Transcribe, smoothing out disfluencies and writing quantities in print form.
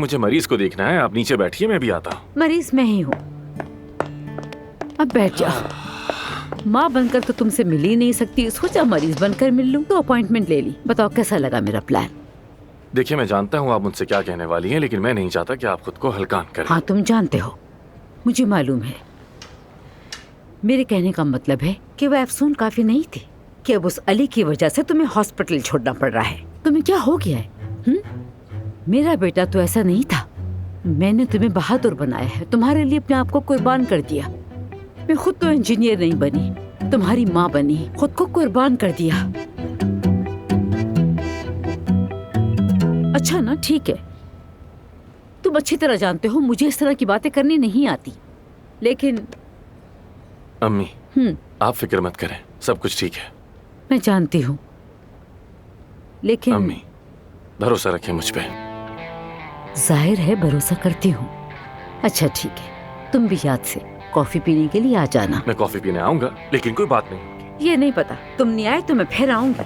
مجھے مریض کو دیکھنا ہے. آپ نیچے بیٹھیے, میں بھی آتا ہوں. مریض میں ہی ہوں. اب بیٹھ جاؤ. ماں بن کر تو تم سے مل ہی نہیں سکتی, سوچا مریض بن کر مل لوں. تو اپوائنٹمنٹ لے لی. بتاؤ کیسا لگا میرا پلان؟ دیکھیے میں جانتا ہوں آپ مجھ سے کیا کہنے والی ہیں, لیکن میں نہیں چاہتا کہ آپ خود کو ہلکان کریں. ہاں تم جانتے ہو, مجھے معلوم ہے. میرے کہنے کا مطلب ہے کہ وہ افسون کافی نہیں تھی کہ اب اس علی کی وجہ سے تمہیں ہاسپٹل چھوڑنا پڑ رہا ہے. تمہیں کیا ہو گیا ہے؟ میرا بیٹا تو ایسا نہیں تھا. میں نے تمہیں بہادر بنایا ہے, تمہارے لیے اپنے آپ کو قربان کر دیا. میں خود تو انجینئر نہیں بنی, تمہاری ماں بنی, خود کو قربان کر دیا. اچھا نا, ٹھیک ہے. تم اچھی طرح جانتے ہو مجھے اس طرح کی باتیں کرنی نہیں آتی, لیکن امی آپ فکر مت کریں, سب کچھ ٹھیک ہے. میں جانتی ہوں, لیکن امی بھروسہ رکھیں مجھ پہ. ظاہر ہے بھروسہ کرتی ہوں. اچھا ٹھیک ہے, تم بھی یاد سے کافی پینے کے لیے آ جانا. میں کافی پینے آؤں گا, لیکن کوئی بات نہیں. یہ نہیں پتا, تم نہیں آئے تو میں پھر آؤں گی.